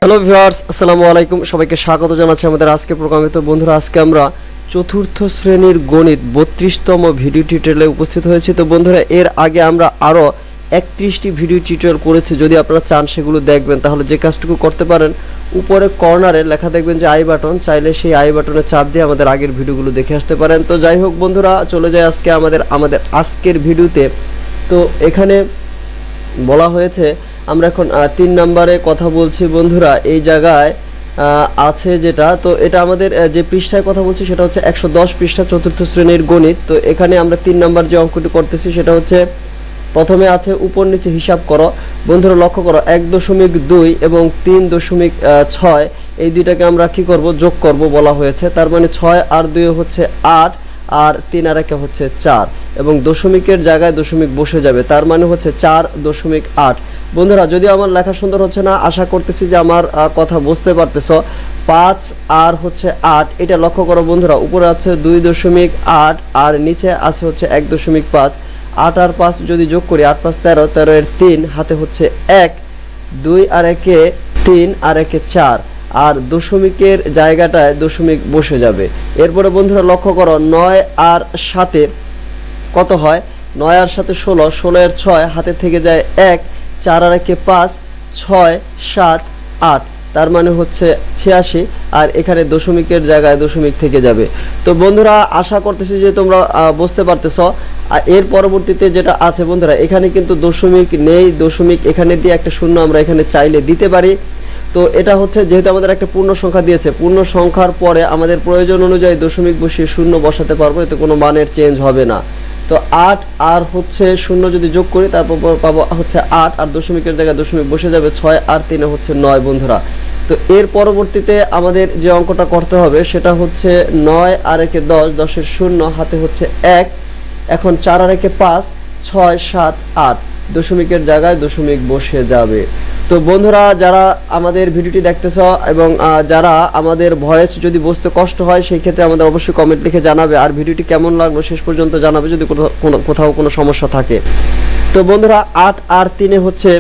Hello viewers, আসসালামু আলাইকুম। সবাইকে স্বাগত জানাচ্ছি আমাদের আজকের প্রোগ্রামে। তো বন্ধুরা, আজকে আমরা চতুর্থ শ্রেণীর গণিত 32তম ভিডিও টিউটোরিয়ালে উপস্থিত হয়েছি। তো বন্ধুরা, এর আগে আমরা আরও 31টি ভিডিও টিউটোরিয়াল করেছি। যদি আপনারা চান সেগুলো দেখবেন, তাহলে যে কাজটুকু করতে পারেন, উপরে কর্নারে লেখা দেখবেন যে আই বাটন, চাইলে সেই আই বাটনে চাপ দিয়ে আমাদের আগের ভিডিওগুলো দেখে আসতে পারেন। তো যাই হোক বন্ধুরা, চলে যায় আজকে আমাদের আজকের ভিডিওতে। তো এখানে বলা হয়েছে, আমরা এখন 3 নম্বরে কথা বলছি বন্ধুরা। এই জায়গায় আছে যেটা, তো এটা আমাদের যে পৃষ্ঠায় কথা বলছি সেটা হচ্ছে 110 পৃষ্ঠা, চতুর্থ শ্রেণীর গণিত। তো এখানে আমরা 3 নম্বর যে অঙ্কটি করতেছি সেটা হচ্ছে, প্রথমে আছে উপর নিচে হিসাব করো। বন্ধুরা লক্ষ্য করো, 1.2 এবং 3.6 এই দুইটাকে আমরা কি করব, যোগ করব বলা হয়েছে। তার মানে 6 আর 2 হচ্ছে 8, আর 3 আর 1 হচ্ছে 4, এবং দশমিকের জায়গায় দশমিক বসে যাবে, তার মানে হচ্ছে 4.8। বন্ধুরা, যদিও আমার লেখা সুন্দর হচ্ছে না, আশা করতেছি যে আমার কথা বুঝতে পারতেছ। 5 আর হচ্ছে 8, এটা লক্ষ্য করো বন্ধুরা, উপরে আছে 2.8 আর নিচে আছে হচ্ছে 1.5। 8 আর 5 যদি যোগ করি, 8 5 13, 13 এর 3, হাতে হচ্ছে 1, 2 আর 1 3 আর 1 4, আর দশমিকের জায়গাটায় দশমিক বসে যাবে। এরপরে বন্ধুরা লক্ষ্য করো, 9 আর 7 কত হয়, 9 আর 7 16, 16 এর 6, হাতে থেকে যায় 1, 4 আর 1 5, 6 7 8, তার মানে হচ্ছে 86, আর এখানে দশমিকের জায়গায় দশমিক থেকে যাবে। তো বন্ধুরা, আশা করতেছি যে তোমরা বুঝতে পারতেছ। এর পরবর্তীতে যেটা আছে বন্ধুরা, এখানে কিন্তু দশমিক নেই, দশমিক এখানে দিয়ে একটা শূন্য আমরা এখানে চাইলে দিতে পারি। তো এটা হচ্ছে, যেহেতু আমাদের একটা পূর্ণ সংখ্যা দিয়েছে, পূর্ণ সংখ্যার পরে আমাদের প্রয়োজন অনুযায়ী দশমিক বসিয়ে শূন্য বসাতে পারবো, এতে কোনো মানের চেঞ্জ হবে না। তো 8 আর হচ্ছে 0 যদি যোগ করি, তারপর পাবো হচ্ছে 8, আর দশমিকের জায়গায় দশমিক বসে যাবে, 6 আর 3 হচ্ছে 9 বন্ধুরা। তো এর পরবর্তীতে আমাদের যে অঙ্কটা করতে হবে সেটা হচ্ছে 9 আর 1 10, 10 এর 0, হাতে হচ্ছে 1, এখন 4 আর 1 5, 6 7 8, দশমিকের জায়গায় দশমিক বসে যাবে। তো বন্ধুরা, যারা আমাদের ভিডিওটি দেখতেছ এবং যারা আমাদের ভয়েস যদি বুঝতে কষ্ট হয়, সেই ক্ষেত্রে আমাদের অবশ্যই কমেন্ট লিখে জানাবে, আর ভিডিওটি কেমন লাগলো শেষ পর্যন্ত জানাবে যদি কোথাও কোনো সমস্যা থাকে। তো বন্ধুরা, 8 আর 3 হচ্ছে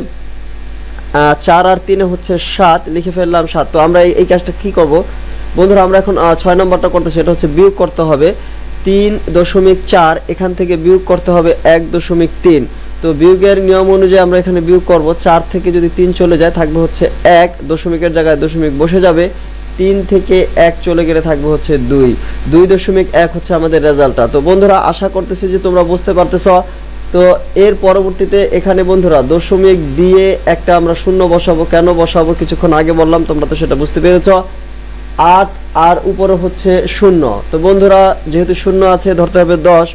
4 আর 3 হচ্ছে 7, লিখে ফেললাম 7। তো আমরা এই কাজটা কি করব বন্ধুরা, আমরা এখন 6 নম্বরটা করতে, সেটা হচ্ছে বিয়োগ করতে হবে 3.4, এখান থেকে বিয়োগ করতে হবে 1.3। তো বিয়োগের নিয়ম অনুযায়ী আমরা এখানে বিয়োগ করব, 4 থেকে যদি 3 চলে যায় থাকবে হচ্ছে 1, দশমিকের জায়গায় দশমিক বসে যাবে, 3 থেকে 1 চলে গেলে থাকবে হচ্ছে 2, 2.1 হচ্ছে আমাদের রেজাল্টটা। তো বন্ধুরা, আশা করতেছি যে তোমরা বুঝতে পারতেছ। তো এর পরবর্তীতে এখানে বন্ধুরা দশমিক দিয়ে একটা আমরা শূন্য বসাবো। কেন বসাবো কিছুক্ষণ আগে বললাম, তোমরা তো সেটা বুঝতে পেরেছ। 8 আর উপরে হচ্ছে 0। তো বন্ধুরা, যেহেতু 0 আছে ধরতে হবে 10,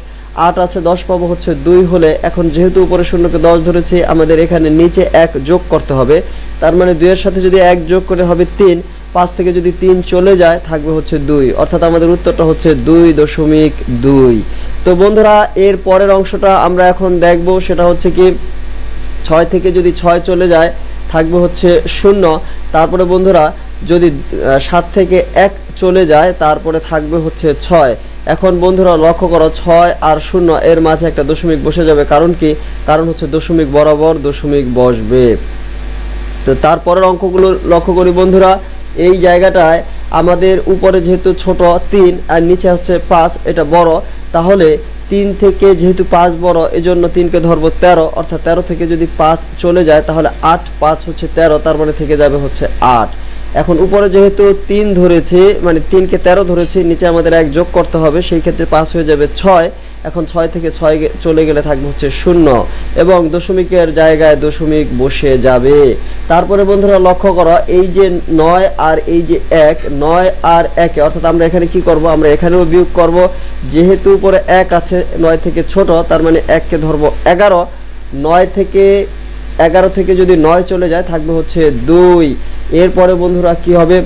8 আছে 10 পাবো হচ্ছে 2 হলে, এখন যেহেতু উপরে 0কে 10 ধরেছি, আমাদের এখানে নিচে 1 যোগ করতে হবে। তার মানে 2 এর সাথে যদি 1 যোগ করে হবে 3, 5 থেকে যদি 3 চলে যায় থাকবে হচ্ছে 2, অর্থাৎ আমাদের উত্তরটা হচ্ছে 2.2। তো বন্ধুরা, এর পরের অংশটা আমরা এখন দেখব, সেটা হচ্ছে কি, 6 থেকে যদি 6 চলে যায় থাকবে হচ্ছে 0। তারপরে বন্ধুরা, যদি 7 থেকে 1 চলে যায় তারপরে থাকবে হচ্ছে 6। এখন বন্ধুরা লক্ষ্য করো, 6 আর 0 এর মাঝে একটা দশমিক বসে যাবে। কারণ কি, কারণ হচ্ছে দশমিক বরাবর দশমিক বসবে। তো তারপরের অঙ্কগুলো লক্ষ্য করি বন্ধুরা, এই জায়গাটায় আমাদের উপরে যেহেতু ছোট 3 আর নিচে হচ্ছে 5, এটা বড়, তাহলে 3 থেকে যেহেতু 5 বড়, এজন্য 3কে ধরবো 13, অর্থাৎ 13 থেকে যদি 5 চলে যায় তাহলে 8 5 হচ্ছে 13, তার মানে থেকে যাবে হচ্ছে 8। এখন উপরে যেহেতু 3 ধরেছি, মানে 3কে 13 ধরেছি, নিচে আমাদের 1 যোগ করতে হবে, সেই ক্ষেত্রে 5 হয়ে যাবে 6। এখন 6 থেকে 6 চলে গেলে থাকবে হচ্ছে 0, এবং দশমিকের জায়গায় দশমিক বসে যাবে। তারপরে বন্ধুরা লক্ষ্য করো, এই যে 9 আর এই যে 1, 9 আর 1, অর্থাৎ আমরা এখানে কি করব, আমরা এখানেও বিয়োগ করব। যেহেতু উপরে 1 আছে, 9 থেকে ছোট, তার মানে 1কে ধরবো 11, 9 থেকে 11 থেকে যদি 9 চলে যায় থাকবে হচ্ছে 2। এরপরে বন্ধুরা কি হবে,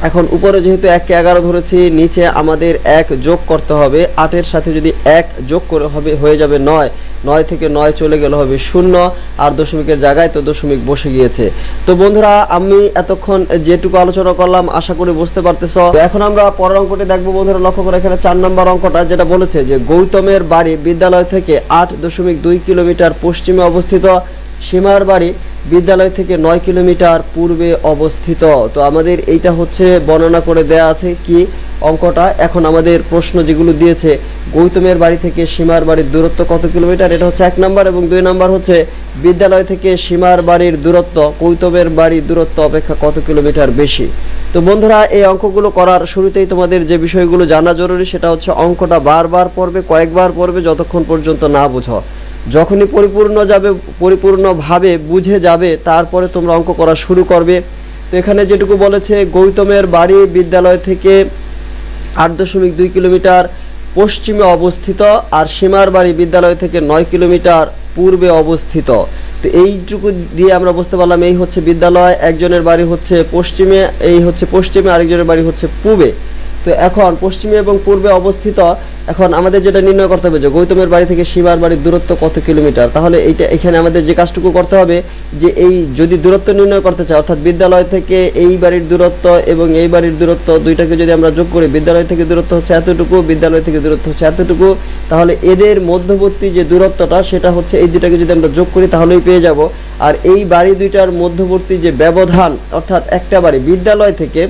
এখন উপরে যেহেতু 1কে 11 ধরেছি, নিচে আমাদের 1 যোগ করতে হবে। 8 এর সাথে যদি 1 যোগ করে হবে হয়ে যাবে 9, 9 থেকে 9 চলে গেলে হবে 0, আর দশমিকের জায়গায় তো দশমিক বসে গিয়েছে। তো বন্ধুরা, আমি এতক্ষণ যেটুকু আলোচনা করলাম আশা করি বুঝতে পারতেছো। এখন আমরা পরের অঙ্কটি দেখবো বন্ধুরা। লক্ষ্য করে এখানে 4 নম্বর অঙ্কটা, যেটা বলেছে যে গৌতমের বাড়ি বিদ্যালয় থেকে 8.2 কিলোমিটার পশ্চিমে অবস্থিত, সীমার বাড়ি বিদ্যালয় থেকে 9 কিলোমিটার পূর্বে অবস্থিত। তো আমাদের এইটা হচ্ছে বর্ণনা করে দেয়া আছে কি অঙ্কটা। এখন আমাদের প্রশ্ন যেগুলো দিয়েছে, গৌতমের বাড়ি থেকে সীমার বাড়ির দূরত্ব কত কিলোমিটার, এটা হচ্ছে 1 নাম্বার, এবং 2 নাম্বার হচ্ছে বিদ্যালয় থেকে সীমার বাড়ির দূরত্ব গৌতমের বাড়ির দূরত্ব অপেক্ষা কত কিলোমিটার বেশি। তো বন্ধুরা, এই অঙ্কগুলো করার শুরুতেই তোমাদের যে বিষয়গুলো জানা জরুরি সেটা হচ্ছে অঙ্কটা বারবার পড়বে, কয়েকবার পড়বে, যতক্ষণ পর্যন্ত না বুঝো। যখনই পরিপূর্ণভাবে বুঝে যাবে তারপরে তোমরা অঙ্ক করা শুরু করবে। তো এখানে যেটুকু বলেছে, গৌতমের বাড়ি বিদ্যালয় থেকে 8.2 কিলোমিটার পশ্চিমে অবস্থিত, আর সীমার বাড়ি বিদ্যালয় থেকে 9 কিলোমিটার পূর্বে অবস্থিত। তো এইটুকু দিয়ে আমরা বুঝতে পারলাম এই হচ্ছে বিদ্যালয়, একজনের বাড়ি হচ্ছে পশ্চিমে, এই হচ্ছে পশ্চিমে, আরেকজনের বাড়ি হচ্ছে পূবে। তো এখন পশ্চিমে এবং পূর্বে অবস্থিত। এখন আমাদের যেটা নির্ণয় করতে হবে যে গৌতমের বাড়ি থেকে সীমার বাড়ির দূরত্ব কত কিলোমিটার। তাহলে এখানে আমাদের যে কাজটুকু করতে হবে যে এই যদি দূরত্ব নির্ণয় করতে চাই, অর্থাৎ বিদ্যালয় থেকে এই বাড়ির দূরত্ব এবং এই বাড়ির দূরত্ব দুইটাকে যদি আমরা যোগ করি, বিদ্যালয় থেকে দূরত্ব হচ্ছে এতটুকু, বিদ্যালয় থেকে দূরত্ব হচ্ছে এতটুকু, তাহলে এদের মধ্যবর্তী যে দূরত্বটা সেটা হচ্ছে এই দুটাকে যদি আমরা যোগ করি তাহলেই পেয়ে যাব। আর এই বাড়ি দুইটার মধ্যবর্তী যে ব্যবধান, অর্থাৎ একটা বাড়ি বিদ্যালয় থেকে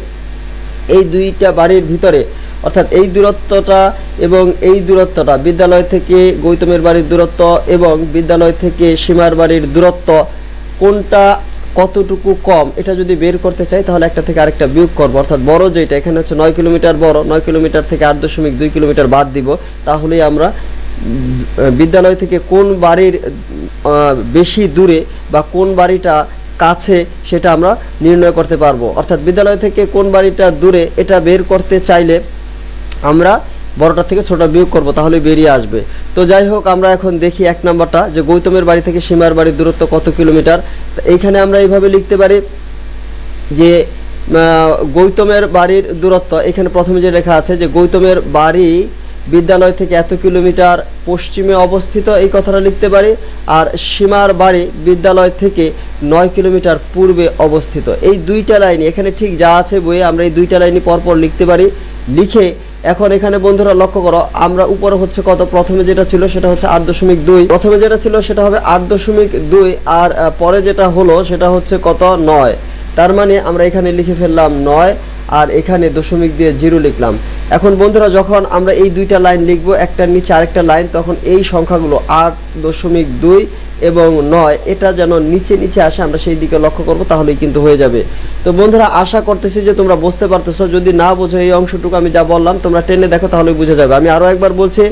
এই দুইটা বাড়ির ভিতরে, অর্থাৎ এই দূরত্বটা এবং এই দূরত্বটা, বিদ্যালয় থেকে গৌতমের বাড়ির দূরত্ব এবং বিদ্যালয় থেকে সীমার বাড়ির দূরত্ব কোনটা কতটুকু কম, এটা যদি বের করতে চাই তাহলে একটা থেকে আরেকটা বিয়োগ করবো। অর্থাৎ বড় যেটা এখানে হচ্ছে 9 কিলোমিটার বড়, 9 কিলোমিটার থেকে 8.2 কিলোমিটার বাদ দিব, তাহলেই আমরা বিদ্যালয় থেকে কোন বাড়ির বেশি দূরে বা কোন বাড়িটা কাছে সেটা আমরা নির্ণয় করতে পারবো। অর্থাৎ বিদ্যালয় থেকে কোন বাড়িটা দূরে এটা বের করতে চাইলে আমরা বড়টা থেকে ছোটটা বিয়োগ করব, তাহলে বেরিয়ে আসবে। তো যাই হোক, আমরা এখন দেখি 1 নাম্বারটা, যে গৌতমের বাড়ি থেকে সীমার বাড়ির দূরত্ব কত কিলোমিটার। এইখানে আমরা এইভাবে লিখতে পারি যে গৌতমের বাড়ির দূরত্ব, এখানে প্রথমে যে লেখা আছে যে গৌতমের বাড়ি বিদ্যালয় থেকে এত কিলোমিটার পশ্চিমে অবস্থিত, এই কথাটা লিখতে পারি। আর সীমার বাড়ি বিদ্যালয় থেকে 9 কিলোমিটার পূর্বে অবস্থিত। এই দুইটা লাইন এখানে ঠিক যা আছে বইয়ে আমরা এই দুইটা লাইনই পরপর লিখতে পারি। লিখে এখন এখানে বন্ধুরা লক্ষ্য করো, আমরা উপরে হচ্ছে কত, প্রথমে যেটা ছিল সেটা হচ্ছে 8.2, প্রথমে যেটা ছিল সেটা হবে 8.2, আর পরে যেটা হলো সেটা হচ্ছে কত, 9। তার মানে আমরা এখানে লিখে ফেললাম 9, আর এখানে দশমিক দিয়ে 0 লিখলাম। এখন বন্ধুরা, যখন আমরা এই দুইটা লাইন লিখবো একটার নিচে আরেকটা লাইন, তখন এই সংখ্যাগুলো 8.2 এবং 9 এটা যেন নিচে নিচে আসে, আমরা সেই দিকে লক্ষ্য করব, তাহলেই কিন্তু হয়ে যাবে। তো বন্ধুরা, আশা করতেছি যে তোমরা বুঝতে পারতেছো। যদি না বোঝো এই অংশটুকু আমি যা বললাম তোমরা টেনে দেখো, তাহলেই বুঝে যাবে। আমি আরও একবার বলছি,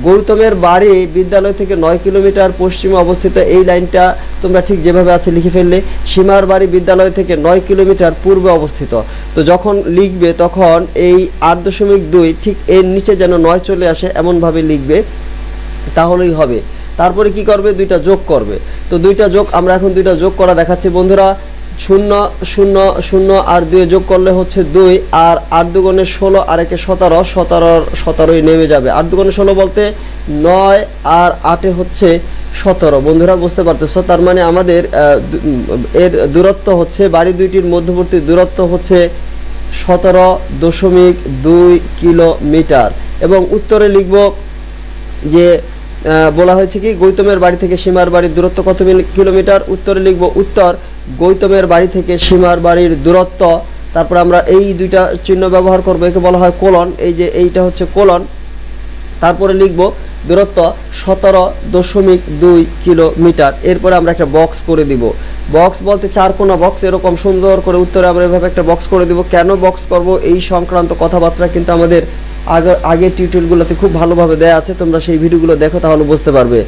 গৌতমের বাড়ি বিদ্যালয় থেকে 9 কিলোমিটার পশ্চিমে অবস্থিত, এই লাইনটা তোমরা ঠিক যেভাবে আছে লিখে ফেললে। সীমার বাড়ি বিদ্যালয় থেকে 9 কিলোমিটার পূর্বে অবস্থিত। তো যখন লিখবে তখন এই 8.2 ঠিক এর নিচে যেন 9 চলে আসে এমনভাবে লিখবে, তাহলেই হবে। তারপরে কি করবে, দুইটা যোগ করবে। তো দুইটা যোগ, আমরা এখন দুইটা যোগ করা দেখাচ্ছি বন্ধুরা। 0 0 0 আর 2 যোগ করলে হচ্ছে 2, আর 8 দুগুণে 16 আর 1 17, 17 নেমে যাবে। 8 দুগুণে 16 বলতে 9 আর 8 হচ্ছে 17। বন্ধুরা বুঝতে পারতেছো, তার মানে আমাদের এর দূরত্ব হচ্ছে, বাড়ি দুইটির মধ্যবর্তী দূরত্ব হচ্ছে 17.2 কিলোমিটার। এবং উত্তরে লিখব যে বলা হয়েছে কি গৌতমের বাড়ি থেকে সীমার বাড়ির দূরত্ব কত কিলোমিটার। উত্তরে লিখব উত্তর গৌতমের বাড়ি থেকে সীমার বাড়ির দূরত্ব, তারপর আমরা এই দুইটা চিহ্ন ব্যবহার করব, একে বলা হয় কোলন। এই যে এইটা হচ্ছে কোলন, তারপরে লিখব দূরত্ব 17.2 কিলোমিটার। এরপরে আমরা একটা বক্স করে দিব। বক্স বলতে 4 কোণা বক্স, এরকম সুন্দর করে উত্তরে আমরা এভাবে একটা বক্স করে দিব। কেন বক্স করব এই সংক্রান্ত কথাবার্তা কিন্তু আমাদের আগের টিউটোরিয়ালগুলোতে খুব ভালোভাবে দেওয়া আছে, তোমরা সেই ভিডিওগুলো দেখো, তাহলে বুঝতে পারবে।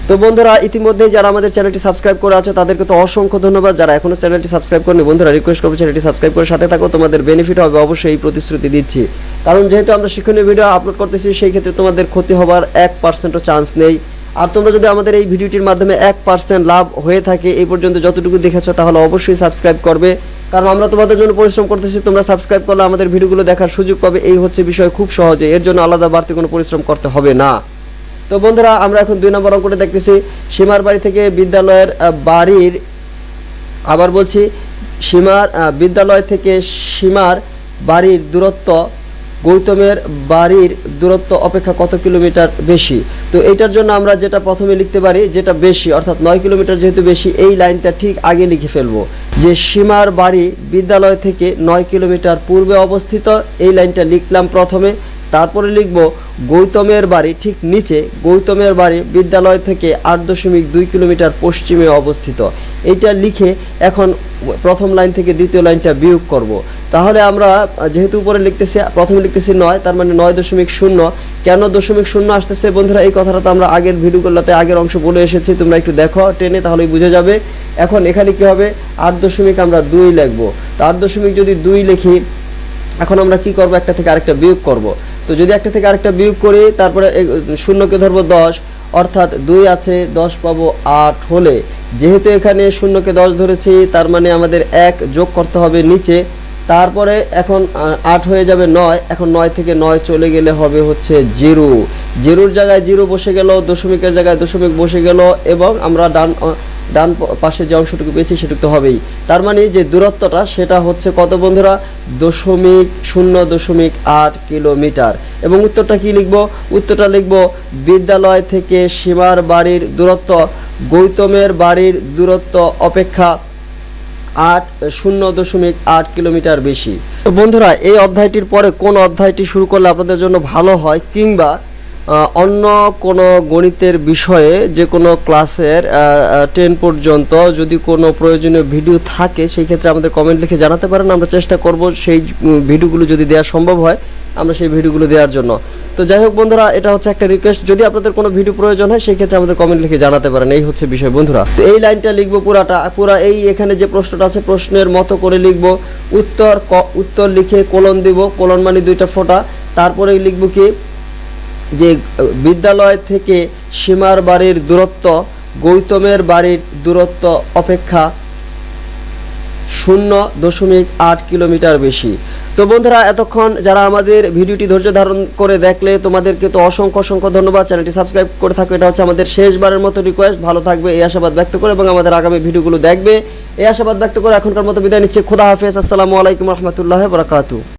তো বন্ধুরা, ইতিমধ্যে যারা আমাদের চ্যানেলটি সাবস্ক্রাইব করে আছে তাদেরকে তো অসংখ্য ধন্যবাদ। যারা এখনো চ্যানেলটি সাবস্ক্রাইব করেনি, বন্ধুরা রিকোয়েস্ট করবো চ্যানেলটি সাবস্ক্রাইব করে সাথে থাকো, তোমাদের বেনিফিট হবে অবশ্যই, এই প্রতিশ্রুতি দিচ্ছি। কারণ যেহেতু আমরা শিক্ষণীয় ভিডিও আপলোড করতেছি, সেই ক্ষেত্রে তোমাদের ক্ষতি হবার 1%ও চান্স নেই। আর তোমরা যদি আমাদের এই ভিডিওটির মাধ্যমে 1% লাভ হয়ে থাকে এই পর্যন্ত যতটুকু দেখেছো, তাহলে অবশ্যই সাবস্ক্রাইব করবে। কারণ আমরা তোমাদের জন্য পরিশ্রম করতেছি, তোমরা সাবস্ক্রাইব করলে আমাদের ভিডিওগুলো দেখার সুযোগ পাবে। এই হচ্ছে বিষয়, খুব সহজে, এর জন্য আলাদা বাড়তি কোনো পরিশ্রম করতে হবে না। তো বন্ধুরা, আমরা এখন 2 নম্বর অঙ্কটা দেখতেছি। সীমার বাড়ি থেকে বিদ্যালয়ের বাড়ির, আবার বলছি, বিদ্যালয় থেকে সীমার বাড়ির দূরত্ব গৌতমের বাড়ির দূরত্ব অপেক্ষা কত কিলোমিটার বেশি। তো এটার জন্য আমরা যেটা প্রথমে লিখতে পারি, যেটা বেশি অর্থাৎ 9 কিলোমিটার যেহেতু বেশি, এই লাইনটা ঠিক আগে লিখে ফেলবো যে সীমার বাড়ি বিদ্যালয় থেকে 9 কিলোমিটার পূর্বে অবস্থিত। এই লাইনটা লিখলাম প্রথমে। তারপরে লিখব গৌতমের বাড়ি ঠিক নিচে, গৌতমের বাড়ি বিদ্যালয় থেকে 8.2 কিলোমিটার পশ্চিমে অবস্থিত। এইটা লিখে এখন প্রথম লাইন থেকে দ্বিতীয় লাইনটা বিয়োগ করব। তাহলে আমরা যেহেতু উপরে লিখতেছি, প্রথমে লিখতেছি 9, তার মানে 9.0। কেন 0.0 আসতেছে বন্ধুরা, এই কথাটা তো আমরা আগের ভিডিওগুলোতে আগের অংশ বলে এসেছি, তোমরা একটু দেখো টেনে, তাহলেই বুঝে যাবে। এখন এখানে কি হবে, 8 আমরা 2 লিখবো। তো 8 যদি 2 লিখি, এখন আমরা কি করব, একটা থেকে আরেকটা বিয়োগ করব। তো যদি একটা থেকে আরেকটা বিয়োগ করি, তারপরে শূন্যকে ধরবো 10, অর্থাৎ 2 আছে 10 পাবো 8 হলে, যেহেতু এখানে শূন্যকে 10 ধরেছি, তার মানে আমাদের 1 যোগ করতে হবে নিচে। তারপরে এখন 8 হয়ে যাবে 9। এখন 9 থেকে 9 চলে গেলে হবে হচ্ছে 0। জিরোর জায়গায় 0 বসে গেল, দশমিকের জায়গায় দশমিক বসে গেল, এবং আমরা ডান পাশে যে অংশটুকু পেয়েছি সেটুকু তো হবেই। তার মানে যে দূরত্বটা সেটা হচ্ছে কত বন্ধুরা, 0.8 কিলোমিটার। এবং উত্তরটা কি লিখব, উত্তরটা লিখব বিদ্যালয় থেকে সীমার বাড়ির দূরত্ব গৌতমের বাড়ির দূরত্ব অপেক্ষা 0.8 কিলোমিটার বেশি। তো বন্ধুরা, এই অধ্যায়টির পরে কোন অধ্যায়টি শুরু করলে আপনাদের জন্য ভালো হয়, কিংবা অন্য কোনো গণিতের বিষয়ে যে কোনো ক্লাসের 10 পর্যন্ত যদি কোনো প্রয়োজনীয় ভিডিও থাকে, সেই ক্ষেত্রে আমাদের কমেন্ট লিখে জানাতে পারেন। আমরা চেষ্টা করব সেই ভিডিওগুলো যদি দেওয়া সম্ভব হয়, আমরা সেই ভিডিওগুলো দেওয়ার জন্য। তো যাই হোক বন্ধুরা, এটা হচ্ছে একটা রিকোয়েস্ট, যদি আপনাদের কোনো ভিডিও প্রয়োজন হয় সেই ক্ষেত্রে আমাদের কমেন্ট লিখে জানাতে পারেন। এই হচ্ছে বিষয় বন্ধুরা। তো এই লাইনটা লিখবো পুরা এই এখানে যে প্রশ্নটা আছে প্রশ্নের মতো করে লিখবো। উত্তর লিখে কোলন দিব, কোলন মানে 2টা ফোঁটা। তারপরে লিখবো কি, যে বিদ্যালয় থেকে সীমার বাড়ির দূরত্ব গৌতমের বাড়ির দূরত্ব অপেক্ষা 0.8 কিলোমিটার বেশি। তো বন্ধুরা, এতক্ষণ যারা আমাদের ভিডিওটি ধৈর্য ধারণ করে দেখলে, তোমাদেরকে তো অসংখ্য ধন্যবাদ। চ্যানেলটি সাবস্ক্রাইব করে থাকো, এটা হচ্ছে আমাদের শেষবারের মতো রিকোয়েস্ট। ভালো থাকবে এই আশাবাদ ব্যক্ত করে, এবং আমাদের আগামী ভিডিওগুলো দেখবে এই আশাবাদ ব্যক্ত করে এখনকার মতো বিদায় নিচ্ছে। খোদা হাফেজ। আসসালামু আলাইকুম রহমতুল্লাহ বারাকাতুহু।